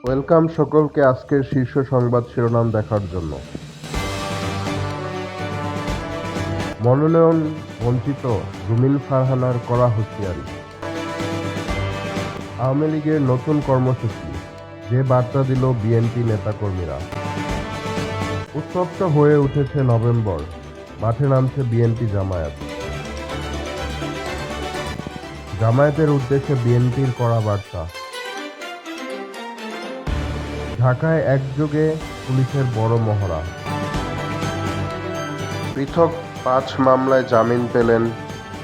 Welcome সকলকে আজকের শীর্ষ সংবাদ শিরোনাম দেখার জন্য। মনোনয়ন বঞ্চিত রুমিন ফারহানার কড়া হুঁশিয়ারি। আওয়ামী লীগের নতুন কর্মসূচি, যে বার্তা দিল বিএনপি নেতাকর্মীরা। উত্তপ্ত হয়ে উঠেছে নভেম্বর, মাঠে নামছে বিএনপি জামায়াত। জামায়াতের উদ্দেশ্যে বিএনপির কড়া বার্তা। ঢাকায় একযোগে পুলিশের বড় মহড়া। পৃথক ৫ মামলায় জামিন পেলেন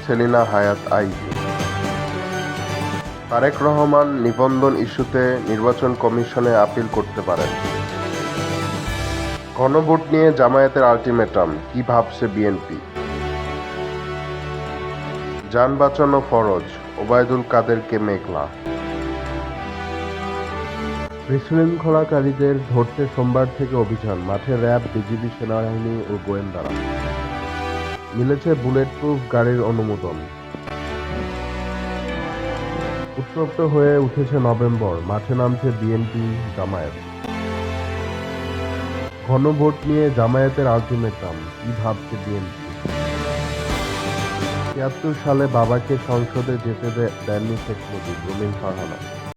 সেলিনা হায়াৎ আইভী। তারেক রহমান নিবন্ধন ইস্যুতে নির্বাচন কমিশনে আপিল করতে পারেন। গণভোট নিয়ে জামায়াতের আলটিমেটাম, কি ভাবছে বিএনপি? যান বাঁচানো ফরজ, ওবায়দুল কাদেরকে মেঘলা। বিশৃঙ্খলাকারীদের ধরতে সোমবার থেকে অভিযান, মাঠে র্যাব, বিজিবি, সেনাবাহিনী ও গোয়েন্দারা। মিলেছে বুলেট প্রুফ গাড়ির অনুমোদন। উত্তপ্ত হয়ে উঠেছে নভেম্বর, মাঠে নামছে বিএনপি জামায়াত। গণভোট নিয়ে জামায়াতের আলটিমেটাম, কি ভাবছে বিএনপি? ৭৩ সালে বাবাকে সংসদে যেতে দেননি শেখ মুজিব, রুমিন ফারহানা।